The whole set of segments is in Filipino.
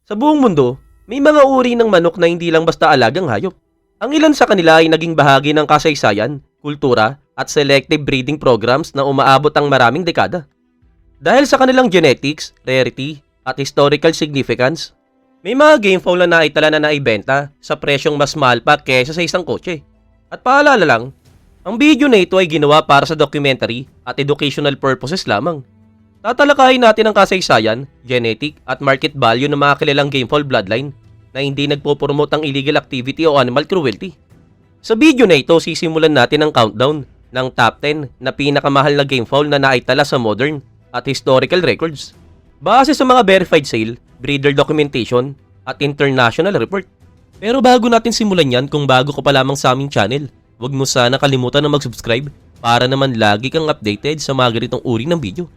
Sa buong mundo, may mga uri ng manok na hindi lang basta alagang hayop. Ang ilan sa kanila ay naging bahagi ng kasaysayan, kultura, at selective breeding programs na umaabot ang maraming dekada. Dahil sa kanilang genetics, rarity, at historical significance, may mga game fowl na naitala na naibenta sa presyong mas mahal pa kaysa sa isang kotse. At paalala lang, ang video na ito ay ginawa para sa documentary at educational purposes lamang. Tatalakayin natin ang kasaysayan, genetic at market value ng mga kilalang game fowl bloodline na hindi nagpo-promote ng illegal activity o animal cruelty. Sa video na ito, sisimulan natin ang countdown ng top 10 na pinakamahal na game fowl na naitala sa modern at historical records. Base sa mga verified sale, breeder documentation, at international report. Pero bago natin simulan yan, kung bago ka pa lamang sa aming channel, huwag mo sana kalimutan na mag-subscribe para naman lagi kang updated sa mga ganitong uri ng video.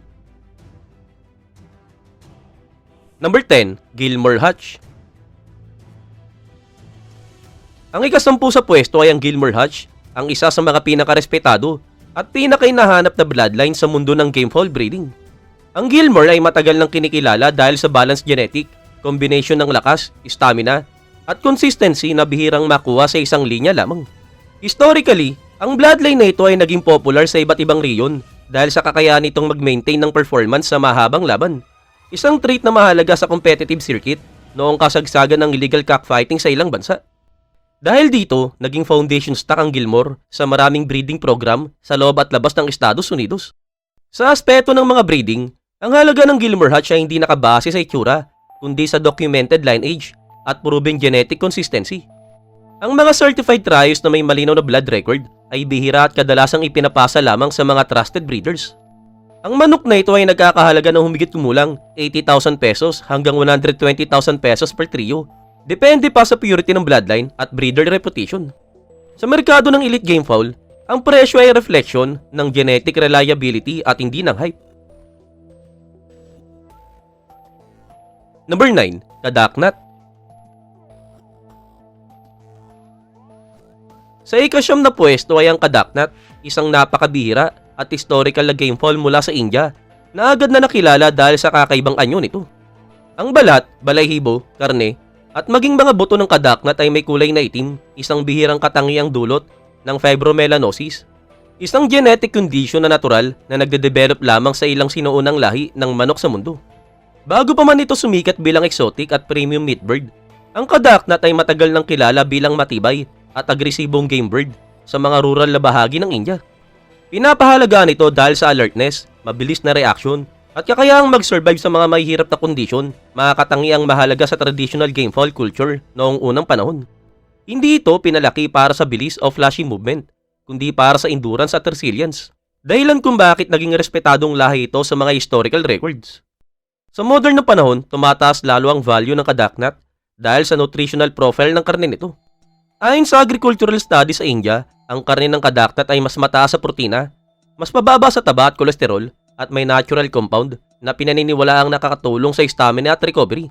Number 10, Gilmore Hatch. Ang ika-10 sa pwesto ay ang Gilmore Hatch, ang isa sa mga pinakarespetado at pinakainahanap na bloodline sa mundo ng game fowl breeding. Ang Gilmore ay matagal nang kinikilala dahil sa balanced genetic, combination ng lakas, stamina, at consistency na bihirang makuha sa isang linya lamang. Historically, ang bloodline na ito ay naging popular sa iba't ibang reyon dahil sa kakayahan nitong mag-maintain ng performance sa mahabang laban. Isang trait na mahalaga sa competitive circuit noong kasagsagan ng illegal cockfighting sa ilang bansa. Dahil dito, naging foundation stock ang Gilmore sa maraming breeding program sa loob at labas ng Estados Unidos. Sa aspeto ng mga breeding, ang halaga ng Gilmore Hatch ay hindi nakabase sa itsura, kundi sa documented lineage at proven genetic consistency. Ang mga certified trios na may malinaw na blood record ay bihira at kadalasang ipinapasa lamang sa mga trusted breeders. Ang manok na ito ay nagkakahalaga ng humigit kumulang 80,000 pesos hanggang 120,000 pesos per trio. Depende pa sa purity ng bloodline at breeder reputation. Sa merkado ng elite game fowl, ang presyo ay reflection ng genetic reliability at hindi ng hype. Number 9, Kadaknat. Sa ika-9 na pwesto ay ang Kadaknat, isang napakabihira at historical na game fowl mula sa India na agad na nakilala dahil sa kakaibang anyo nito. Ang balat, balahibo, karne, at maging mga buto ng Kadaknat ay may kulay na itim, isang bihirang katangiang dulot ng fibromelanosis, isang genetic condition na natural na nagde-develop lamang sa ilang sinuunang lahi ng manok sa mundo. Bago pa man ito sumikat bilang exotic at premium meat bird, ang Kadaknat ay matagal nang kilala bilang matibay at agresibong game bird sa mga rural na bahagi ng India. Pinapahalagaan ito dahil sa alertness, mabilis na reaction, at kakayahang mag-survive sa mga mahihirap na kondisyon, mga katangiang mahalaga sa traditional game fowl culture noong unang panahon. Hindi ito pinalaki para sa bilis o flashy movement, kundi para sa endurance at resilience. Dahilan kung bakit naging respetadong lahi ito sa mga historical records. Sa modern na panahon, tumataas lalo ang value ng Kadaknat dahil sa nutritional profile ng karne nito. Ayon sa agricultural studies sa India, ang karne ng Kadaknat ay mas mataas sa protina, mas mababa sa taba at kolesterol, at may natural compound na pinaniniwala ang nakakatulong sa stamina at recovery.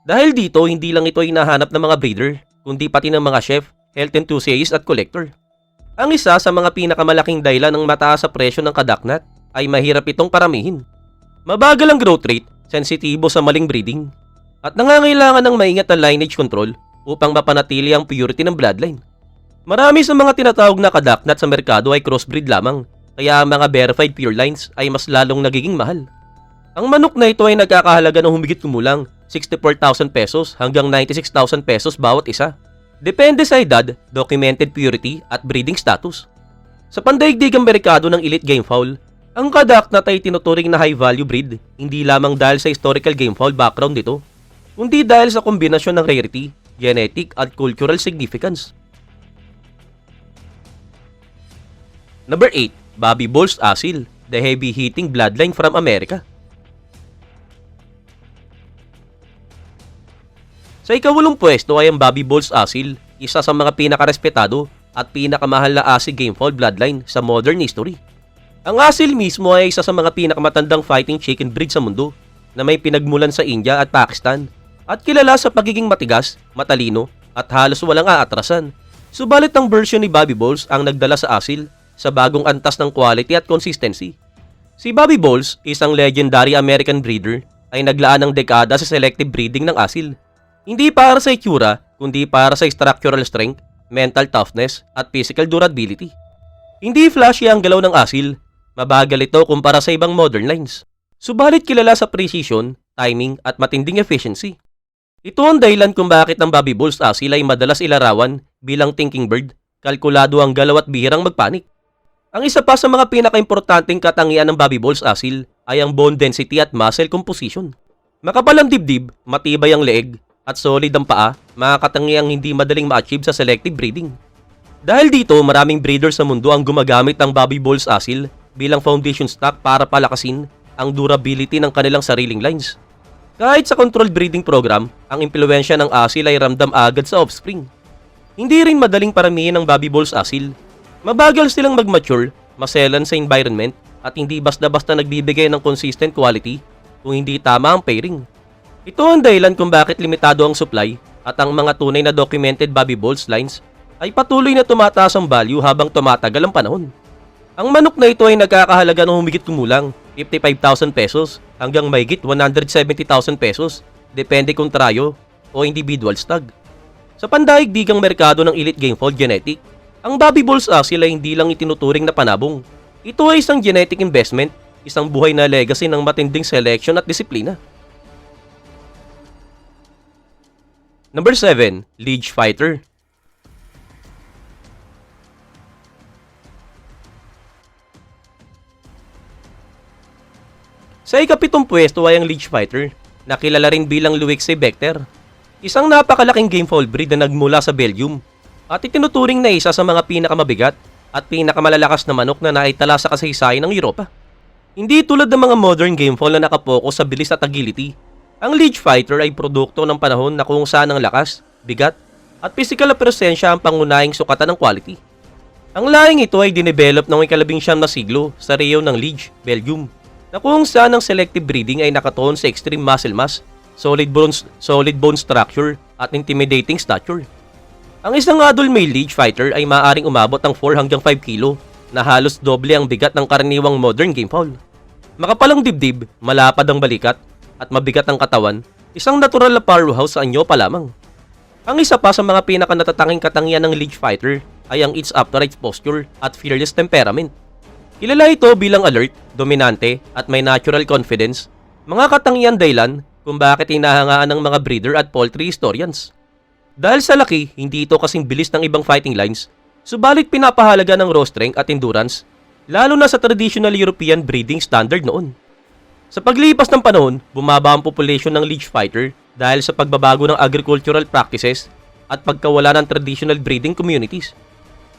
Dahil dito, hindi lang ito hinahanap ng mga breeder, kundi pati ng mga chef, health enthusiast at collector. Ang isa sa mga pinakamalaking dahilan ng mataas sa presyo ng Kadaknat ay mahirap itong paramihin. Mabagal ang growth rate, sensitibo sa maling breeding, at nangangailangan ng maingat na lineage control upang mapanatili ang purity ng bloodline. Marami sa mga tinatawag na Kadaknat sa merkado ay crossbreed lamang, kaya ang mga verified pure lines ay mas lalong nagiging mahal. Ang manok na ito ay nagkakahalaga ng humigit kumulang 64,000 pesos hanggang 96,000 pesos bawat isa. Depende sa edad, documented purity at breeding status. Sa pandaigdigang merkado ng elite game fowl, ang Kadaknat ay tinuturing na high value breed, hindi lamang dahil sa historical game fowl background nito, kundi dahil sa kombinasyon ng rarity, genetic at cultural significance. Number 8, Bobby Bulls Asil, the heavy-hitting bloodline from America. Sa ika-8 pwesto ay ang Bobby Bulls Asil, isa sa mga pinakarespetado at pinakamahal na Asi game fowl bloodline sa modern history. Ang Asil mismo ay isa sa mga pinakamatandang fighting chicken breed sa mundo na may pinagmulan sa India at Pakistan at kilala sa pagiging matigas, matalino at halos walang aatrasan. Subalit ang version ni Bobby Bulls ang nagdala sa Asil sa bagong antas ng quality at consistency. Si Bobby Bulls, isang legendary American breeder, ay naglaan ng dekada sa selective breeding ng asil. Hindi para sa itsura, kundi para sa structural strength, mental toughness, at physical durability. Hindi flashy ang galaw ng asil, mabagal ito kumpara sa ibang modern lines. Subalit kilala sa precision, timing, at matinding efficiency. Ito ang dahilan kung bakit ang Bobby Bulls asil ay madalas ilarawan bilang thinking bird, kalkulado ang galaw at bihirang magpanik. Ang isa pa sa mga pinakaimportanteng katangian ng Bobby Bulls asil ay ang bone density at muscle composition. Makapal ang dibdib, matibay ang leeg, at solid ang paa, mga katangiang hindi madaling ma-achieve sa selective breeding. Dahil dito, maraming breeders sa mundo ang gumagamit ng Bobby Bulls asil bilang foundation stock para palakasin ang durability ng kanilang sariling lines. Kahit sa controlled breeding program, ang impluensya ng asil ay ramdam agad sa offspring. Hindi rin madaling paramihin ng Bobby Bulls asil. Mabagal silang mag-mature, maselan sa environment, at hindi basta-basta nagbibigay ng consistent quality kung hindi tama ang pairing. Ito ang dahilan kung bakit limitado ang supply at ang mga tunay na documented Bobby Bulls lines ay patuloy na tumataas ang value habang tumatagal ang panahon. Ang manok na ito ay nagkakahalaga ng humigit kumulang 55,000 pesos hanggang mahigit 170,000 pesos, depende kung trayo o individual stag. Sa pandaigdigang merkado ng elite gamefowl genetic, ang Bobby Bulls asil ay hindi lang itinuturing na panabong. Ito ay isang genetic investment, isang buhay na legacy ng matinding selection at disiplina. Number 7, Liege Fighter. Sa ikapitong pwesto ay ang Liege Fighter, na kilala rin bilang Luixe Becter. Isang napakalaking gamefowl breed na nagmula sa Belgium at itinuturing na isa sa mga pinakamabigat at pinakamalalakas na manok na naitala sa kasaysayan ng Europa. Hindi tulad ng mga modern gamefowl na nakapokus sa bilis at agility. Ang Liege Fighter ay produkto ng panahon na kung saan ang lakas, bigat, at physical na presensya ang pangunahing sukatan ng quality. Ang laing ito ay dinevelop noong ika-19 na siglo sa rehiyon ng Liege, Belgium, na kung saan ang selective breeding ay nakatuon sa extreme muscle mass, solid bone structure, at intimidating stature. Ang isang adult male Liege Fighter ay maaaring umabot ng 4 hanggang 5 kilo, na halos doble ang bigat ng karaniwang modern gamefowl. Makapalang dibdib, malapad ang balikat, at mabigat ang katawan, isang natural na powerhouse sa anyo pa lamang. Ang isa pa sa mga pinakanatatanging katangian ng Liege Fighter ay ang its upright posture at fearless temperament. Kilala ito bilang alert, dominante, at may natural confidence, mga katangian dahilan kung bakit hinahangaan ng mga breeder at poultry historians. Dahil sa laki, hindi ito kasing bilis ng ibang fighting lines, subalit pinapahalaga ng raw strength at endurance, lalo na sa traditional European breeding standard noon. Sa paglipas ng panahon, bumaba ang population ng Liege Fighter dahil sa pagbabago ng agricultural practices at pagkawala ng traditional breeding communities.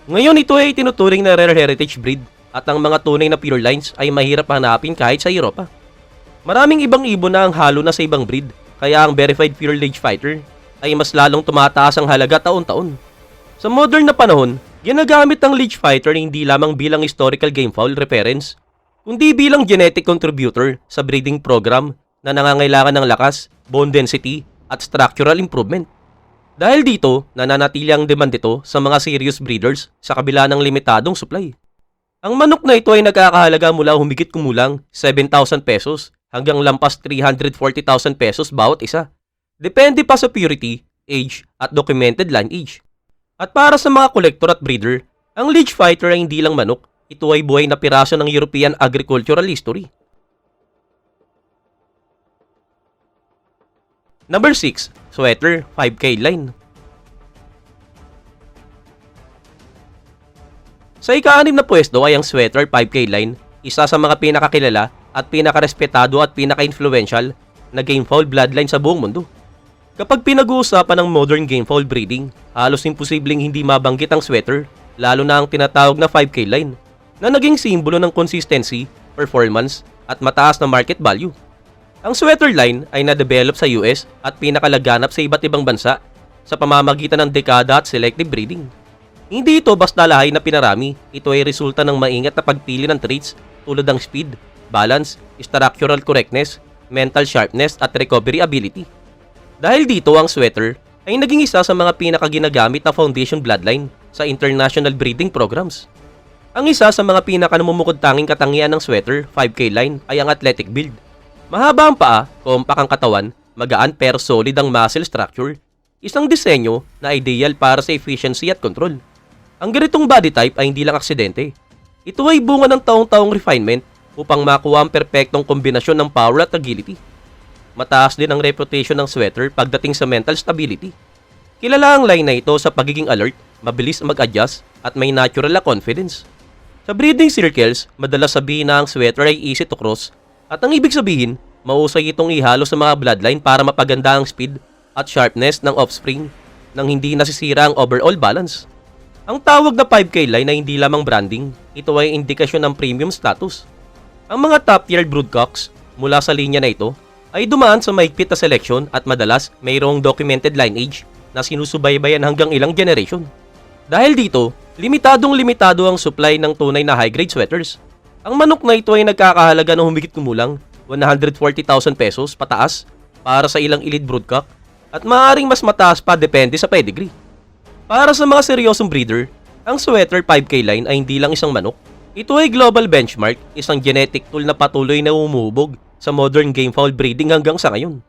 Ngayon ito ay tinuturing na rare heritage breed at ang mga tunay na pure lines ay mahirap hanapin kahit sa Europa. Maraming ibang ibon na ang halo na sa ibang breed, kaya ang verified pure Liege Fighter ay mas lalong tumataas ang halaga taon-taon. Sa modern na panahon, ginagamit ang Liege Fighter hindi lamang bilang historical gamefowl reference, kundi bilang genetic contributor sa breeding program na nangangailangan ng lakas, bone density, at structural improvement. Dahil dito, nananatili ang demand ito sa mga serious breeders sa kabila ng limitadong supply. Ang manok na ito ay nagkakahalaga mula humigit kumulang 7,000 pesos hanggang lampas 340,000 pesos bawat isa. Depende pa sa purity, age, at documented lineage. At para sa mga collector at breeder, ang Liege Fighter ay hindi lang manok, ito ay buhay na piraso ng European agricultural history. Number 6, Sweater 5K line. Sa ika-6 na pwesto ay ang Sweater 5K line, isa sa mga pinakakilala at pinakarespetado at pinaka-influential na gamefowl bloodline sa buong mundo. Kapag pinag-uusapan ng modern gamefowl breeding, halos imposibleng hindi mabanggit ang Sweater, lalo na ang tinatawag na 5K line, na naging simbolo ng consistency, performance, at mataas na market value. Ang Sweater line ay na-develop sa US at pinakalaganap sa iba't ibang bansa sa pamamagitan ng dekada at selective breeding. Hindi ito basta lahay na pinarami, ito ay resulta ng maingat na pagpili ng traits tulad ng speed, balance, structural correctness, mental sharpness, at recovery ability. Dahil dito ang Sweater ay naging isa sa mga pinakaginagamit na foundation bloodline sa international breeding programs. Ang isa sa mga pinakanamumukod-tanging katangian ng Sweater 5K line ay ang athletic build. Mahaba ang paa, compact ang katawan, magaan pero solid ang muscle structure, isang disenyo na ideal para sa efficiency at control. Ang ganitong body type ay hindi lang aksidente. Ito ay bunga ng taong-taong refinement upang makuha ang perpektong kombinasyon ng power at agility. Mataas din ang reputation ng sweater pagdating sa mental stability. Kilala ang line na ito sa pagiging alert, mabilis mag-adjust at may natural na confidence. Sa breeding circles, madalas sabihin na ang sweater ay easy to cross at ang ibig sabihin, mahusay itong ihalo sa mga bloodline para mapaganda ang speed at sharpness ng offspring nang hindi nasisira ang overall balance. Ang tawag na 5K line ay hindi lamang branding, ito ay indikasyon ng premium status. Ang mga top-tier broodcocks mula sa linya na ito ay dumaan sa mahigpit na selection at madalas mayroong documented lineage na sinusubaybayan hanggang ilang generation. Dahil dito, limitado ang supply ng tunay na high-grade sweaters. Ang manok na ito ay nagkakahalaga ng humigit kumulang 140,000 pesos pataas para sa ilang elite broodcock at maaaring mas mataas pa depende sa pedigree. Para sa mga seryosong breeder, ang sweater 5K line ay hindi lang isang manok. Ito ay global benchmark, isang genetic tool na patuloy na umubog sa modern gamefowl breeding hanggang sa ngayon.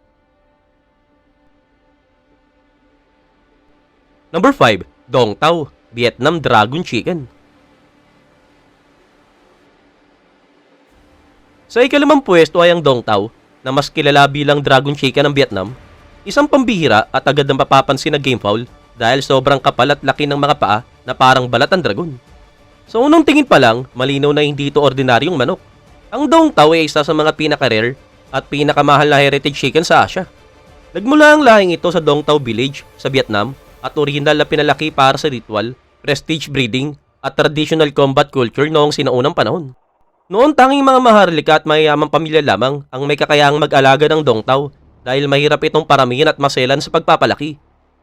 Number 5, Dong Tao, Vietnam Dragon Chicken. Sa ikalimang pwesto ay ang Dong Tao na mas kilala bilang Dragon Chicken ng Vietnam, isang pambihira at agad na mapapansin na gamefowl dahil sobrang kapal at laki ng mga paa na parang balat ng dragon. Sa unang tingin pa lang, malinaw na hindi ito ordinaryong manok. Ang Dong Tao ay isa sa mga pinaka-rare at pinakamahal na heritage chicken sa Asia. Nagmula ang lahing ito sa Dong Tao Village sa Vietnam at original na pinalaki para sa ritual, prestige breeding at traditional combat culture noong sinaunang panahon. Noon tanging mga maharlika at mayayamang pamilya lamang ang may kakayahang mag-alaga ng Dong Tao dahil mahirap itong paramihin at maselan sa pagpapalaki.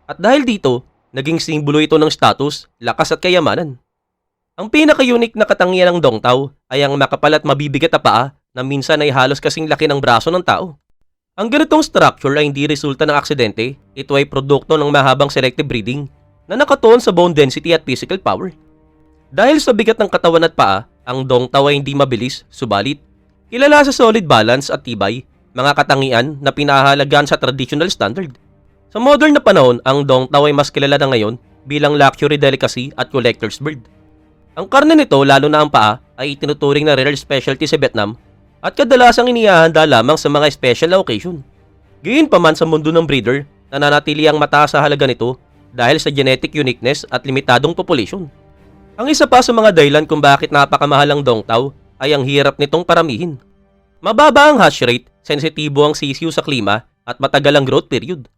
At dahil dito, naging simbolo ito ng status, lakas at kayamanan. Ang pinaka-unique na katangian ng Dong Tao ay ang makapal at mabibigat na paa na minsan ay halos kasing laki ng braso ng tao. Ang ganitong structure ay hindi resulta ng aksidente, ito ay produkto ng mahabang selective breeding na nakatuon sa bone density at physical power. Dahil sa bigat ng katawan at paa, ang Dong Tao ay hindi mabilis, subalit kilala sa solid balance at tibay, mga katangian na pinahalagaan sa traditional standard. Sa modern na panahon, ang Dong Tao ay mas kilala na ngayon bilang luxury delicacy at collector's bird. Ang karne nito, lalo na ang paa, ay itinuturing na rare specialty sa Vietnam at kadalasang inihahanda lamang sa mga special na occasion. Gayunpaman sa mundo ng breeder, nananatili ang mataas sa halaga nito dahil sa genetic uniqueness at limitadong population. Ang isa pa sa mga dahilan kung bakit napakamahal ang Dong Tao ay ang hirap nitong paramihin. Mababa ang hatch rate, sensitibo ang sisiw sa klima at matagal ang growth period.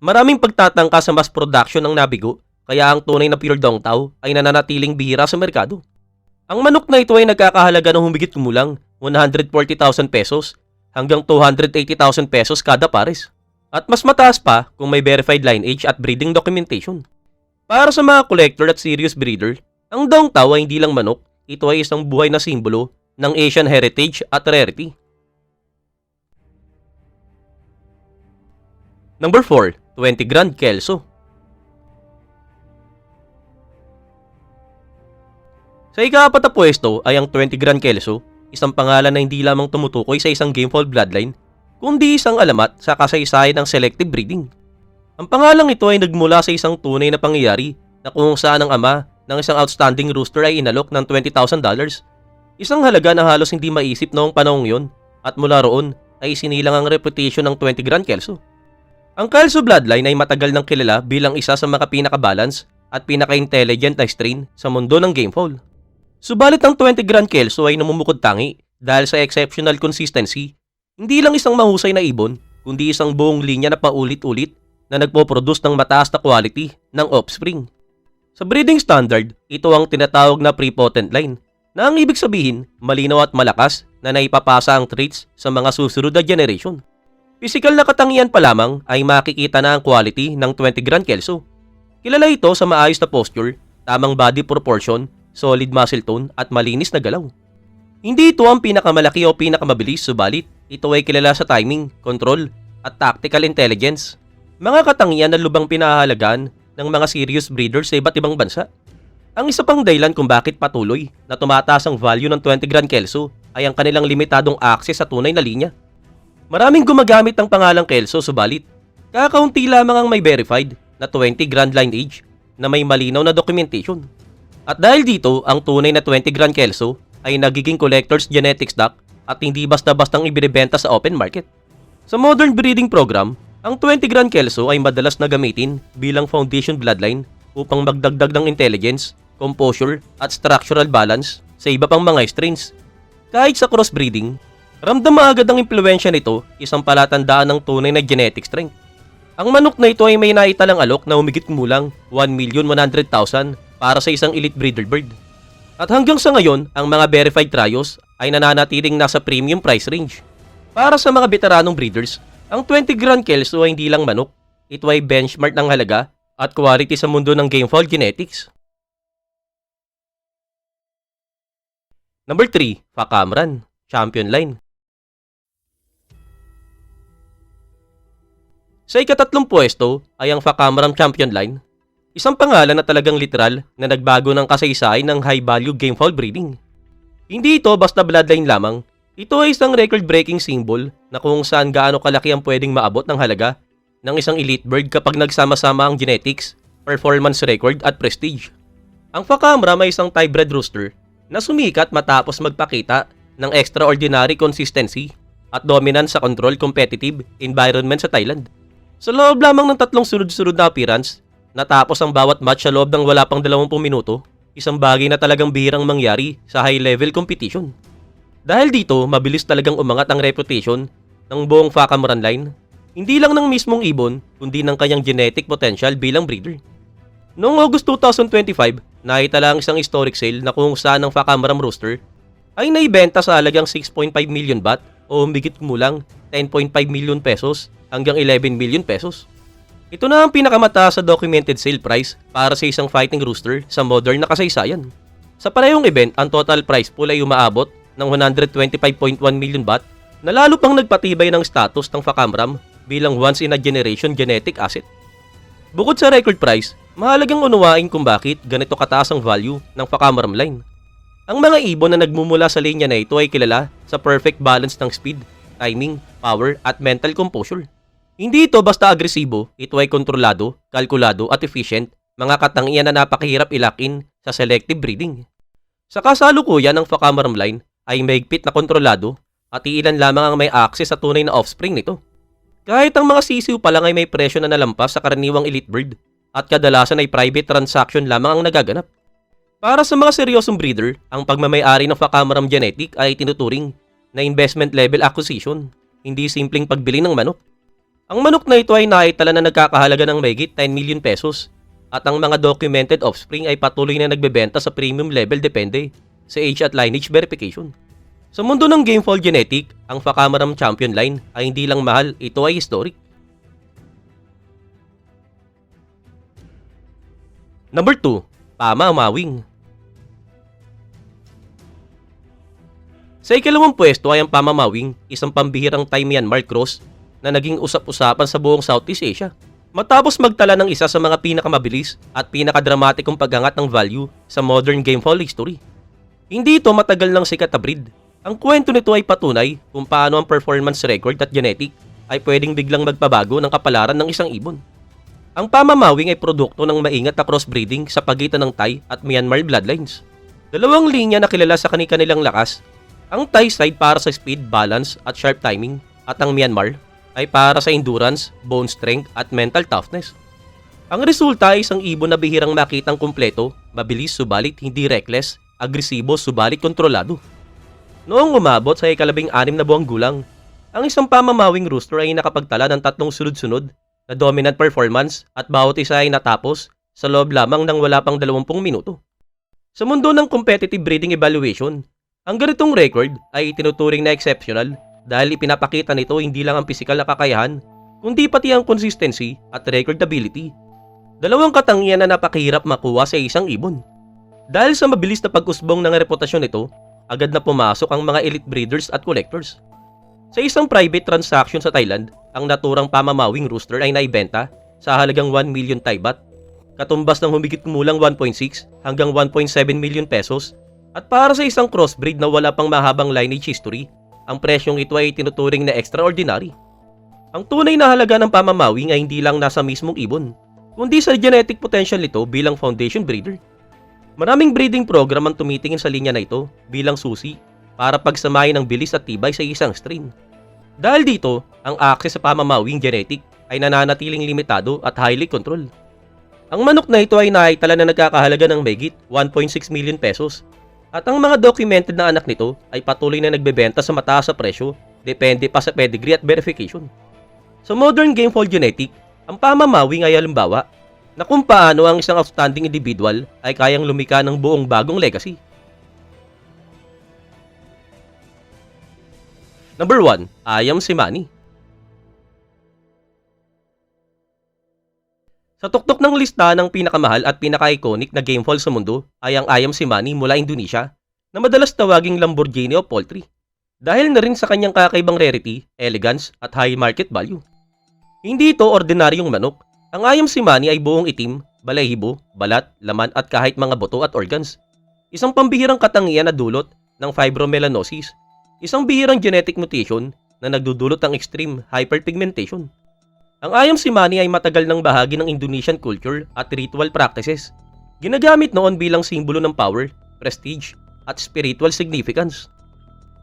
Maraming pagtatangka sa mass production ng nabigo, kaya ang tunay na pure Dong Tao ay nananatiling bihira sa merkado. Ang manok na ito ay nagkakahalaga ng humigit kumulang 140,000 pesos hanggang 280,000 pesos kada pares. At mas mataas pa kung may verified lineage at breeding documentation. Para sa mga collector at serious breeder, ang Dong Tao ay hindi lang manok, ito ay isang buhay na simbolo ng Asian heritage at rarity. Number 4, 20 Grand Kelso. Sa ika-4 na pwesto ay ang 20 Grand Kelso, isang pangalan na hindi lamang tumutukoy sa isang gamefowl bloodline, kundi isang alamat sa kasaysayan ng selective breeding. Ang pangalang ito ay nagmula sa isang tunay na pangyayari na kung saan ang ama ng isang outstanding rooster ay inalok ng $20,000. Isang halaga na halos hindi maisip noong panahong yon at mula roon ay sinilang ang reputation ng 20 Grand Kelso. Ang Kelso bloodline ay matagal nang kilala bilang isa sa mga pinaka-balance at pinaka-intelligent na strain sa mundo ng gamefowl. Subalit ang 20 Grand Kelso ay namumukod tangi dahil sa exceptional consistency, hindi lang isang mahusay na ibon, kundi isang buong linya na paulit-ulit na nagpo-produce ng mataas na quality ng offspring. Sa breeding standard, ito ang tinatawag na prepotent line, na ang ibig sabihin, malinaw at malakas na naipapasa ang traits sa mga susunod na generation. Physical na katangian pa lamang ay makikita na ang quality ng 20 Grand Kelso. Kilala ito sa maayos na posture, tamang body proportion, solid muscle tone at malinis na galaw. Hindi ito ang pinakamalaki o pinakamabilis, subalit ito ay kilala sa timing, control at tactical intelligence. Mga katangian na lubang pinahalagaan ng mga serious breeders sa iba't ibang bansa. Ang isa pang dahilan kung bakit patuloy na tumataas ang value ng 20 Grand Kelso ay ang kanilang limitadong access sa tunay na linya. Maraming gumagamit ng pangalang Kelso subalit kakaunti lamang ang may verified na 20 Grand lineage na may malinaw na documentation. At dahil dito, ang tunay na 20 Grand Kelso ay nagiging collector's genetic stock at hindi basta-bastang ibinebenta sa open market. Sa modern breeding program, ang 20 Grand Kelso ay madalas na gamitin bilang foundation bloodline upang magdagdag ng intelligence, composure at structural balance sa iba pang mga strains. Kahit sa crossbreeding, ramdam agad ang impluwensya nito, isang palatandaan ng tunay na genetic strength. Ang manok na ito ay may naitalang alok na humigit kumulang 1,100,000 para sa isang elite breeder bird. At hanggang sa ngayon, ang mga verified trios ay nananatiling nasa premium price range. Para sa mga veteranong breeders, ang 20 Grand Kelso ay hindi lang manok, ito ay benchmark ng halaga at quality sa mundo ng gamefowl genetics. Number 3, Facamran, Champion Line. Sa ikatatlong pwesto ay ang Facamran Champion Line, isang pangalan na talagang literal na nagbago ng kasaysayan ng high-value gamefowl breeding. Hindi ito basta bloodline lamang, ito ay isang record-breaking symbol na kung saan gaano kalaki ang pwedeng maabot ng halaga ng isang elite bird kapag nagsama-sama ang genetics, performance record at prestige. Ang Facamra may isang tie-bred rooster na sumikat matapos magpakita ng extraordinary consistency at dominance sa control competitive environment sa Thailand. Sa loob lamang ng 3 sunod-sunod na appearance, natapos ang bawat match sa loob ng wala pang 20 minuto, isang bagay na talagang bihirang mangyari sa high-level competition. Dahil dito, mabilis talagang umangat ang reputation ng buong Facamran line, hindi lang ng mismong ibon, kundi ng kanyang genetic potential bilang breeder. Noong August 2025, naitala ang isang historic sale na kung saan ang Facamran rooster ay naibenta sa halagang 6.5 million baht o humigit kumulang 10.5 million pesos hanggang 11 million pesos. Ito na ang pinakamataas sa documented sale price para sa isang fighting rooster sa modern na kasaysayan. Sa parehong event, ang total price pool ay umaabot ng 125.1 million baht na lalo pang nagpatibay ng status ng Facamran bilang once-in-a-generation genetic asset. Bukod sa record price, mahalagang unawain kung bakit ganito kataas ang value ng Facamran line. Ang mga ibon na nagmumula sa linya na ito ay kilala sa perfect balance ng speed, timing, power at mental composure. Hindi ito basta agresibo, ito ay kontrolado, kalkulado at efficient, mga katangian na napakahirap ilakin sa selective breeding. Sa kasalukuyan ng Facamran line ay mahigpit na kontrolado at iilan lamang ang may access sa tunay na offspring nito. Kahit ang mga sisiw pa lang ay may presyo na nalampas sa karaniwang elite bird at kadalasan ay private transaction lamang ang nagaganap. Para sa mga seryosong breeder, ang pagmamay-ari ng Facamran genetic ay tinuturing na investment level acquisition, hindi simpleng pagbili ng manok. Ang manok na ito ay naitala na nagkakahalaga ng mahigit 10 million pesos at ang mga documented offspring ay patuloy na nagbebenta sa premium level depende sa age at lineage verification. Sa mundo ng gamefowl genetic, ang Facamran Champion line ay hindi lang mahal, ito ay historic. Number 2, Pama Mawing. Sa ikalawang pwesto ay ang Pama Mawing, isang pambihirang Thai Myanmar cross na naging usap-usapan sa buong Southeast Asia. Matapos magtala ng isa sa mga pinakamabilis at pinakadramatikong pag-angat ng value sa modern gamefowl history. Hindi ito matagal ng sikat na breed. Ang kwento nito ay patunay kung paano ang performance record at genetic ay pwedeng biglang magpabago ng kapalaran ng isang ibon. Ang Pama Mawing ay produkto ng maingat na crossbreeding sa pagitan ng Thai at Myanmar bloodlines. Dalawang linya na kilala sa kanilang lakas, ang Thai side para sa speed, balance at sharp timing at ang Myanmar ay para sa endurance, bone strength at mental toughness. Ang resulta ay isang ibon na bihirang makitang kumpleto, mabilis subalit hindi reckless, agresibo subalit kontrolado. Noong umabot sa ika-16 na buwang gulang, ang isang Pama Mawing rooster ay nakapagtala ng 3 sunod-sunod na dominant performance at bawat isa ay natapos sa loob lamang ng wala pang 20 minuto. Sa mundo ng competitive breeding evaluation, ang ganitong record ay itinuturing na exceptional dahil ipinapakita nito hindi lang ang pisikal na kakayahan, kundi pati ang consistency at recordability. Dalawang katangian na napakahirap makuha sa isang ibon. Dahil sa mabilis na pag-usbong ng reputasyon nito, agad na pumasok ang mga elite breeders at collectors. Sa isang private transaction sa Thailand, ang naturang Pama Mawing rooster ay naibenta sa halagang 1 million Thai baht, katumbas ng humigit kumulang 1.6 hanggang 1.7 million pesos, at para sa isang crossbreed na wala pang mahabang lineage history, ang presyong ito ay tinuturing na extraordinary. Ang tunay na halaga ng pamamawi ay hindi lang nasa mismong ibon, kundi sa genetic potential nito bilang foundation breeder. Maraming breeding program ang tumitingin sa linya na ito bilang susi para pagsamahin ang bilis at tibay sa isang strain. Dahil dito, ang access sa pamamawing genetic ay nananatiling limitado at highly controlled. Ang manok na ito ay naitala na nagkakahalaga ng mahigit 1.6 million pesos at ang mga documented na anak nito ay patuloy na nagbebenta sa mataas sa presyo depende pa sa pedigree at verification. Sa modern gamefowl genetic, ang pamamawing ay halimbawa na kung paano ang isang outstanding individual ay kayang lumika ng buong bagong legacy. Number 1, Ayam Cemani. Sa tuktok ng lista ng pinakamahal at pinaka-iconic na gamefowl sa mundo ay ang Ayam Cemani mula Indonesia na madalas tawaging Lamborghini of Poultry dahil na rin sa kanyang kakaibang rarity, elegance at high market value. Hindi ito ordinaryong manok. Ang Ayam Cemani ay buong itim, balahibo, balat, laman at kahit mga buto at organs. Isang pambihirang katangian na dulot ng fibromelanosis, isang bihirang genetic mutation na nagdudulot ng extreme hyperpigmentation. Ang Ayam Cemani ay matagal ng bahagi ng Indonesian culture at ritual practices. Ginagamit noon bilang simbolo ng power, prestige, at spiritual significance.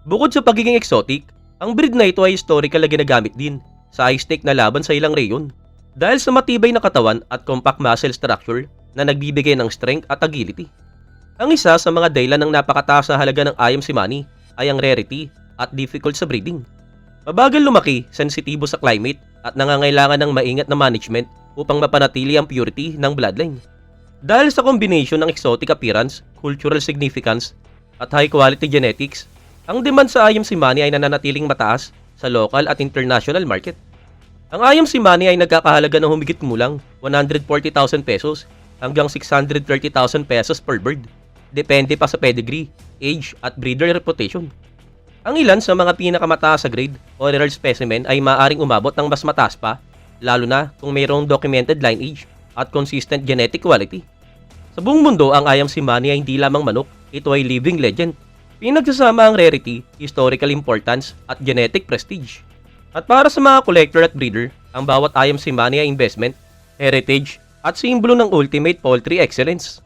Bukod sa pagiging exotic, ang breed na ito ay historical na ginagamit din sa high-stake na laban sa ilang reyon dahil sa matibay na katawan at compact muscle structure na nagbibigay ng strength at agility. Ang isa sa mga dahilan ng napakataas na halaga ng Ayam Cemani ay ang rarity at difficult sa breeding. Mabagal lumaki, sensitibo sa climate at nangangailangan ng maingat na management upang mapanatili ang purity ng bloodline. Dahil sa combination ng exotic appearance, cultural significance, at high quality genetics, ang demand sa Ayam Cemani ay nananatiling mataas sa local at international market. Ang Ayam Cemani ay nagkakahalaga ng humigit kumulang 140,000 pesos hanggang 630,000 pesos per bird, depende pa sa pedigree, age at breeder reputation. Ang ilan sa mga pinakamataas sa grade o rare specimen ay maaaring umabot ng mas mataas pa, lalo na kung mayroong documented lineage at consistent genetic quality. Sa buong mundo, ang Ayam Cemani ay hindi lamang manok, ito ay living legend. Pinagsasama ang rarity, historical importance at genetic prestige. At para sa mga collector at breeder, ang bawat Ayam Cemani ay investment, heritage at simbolo ng ultimate poultry excellence.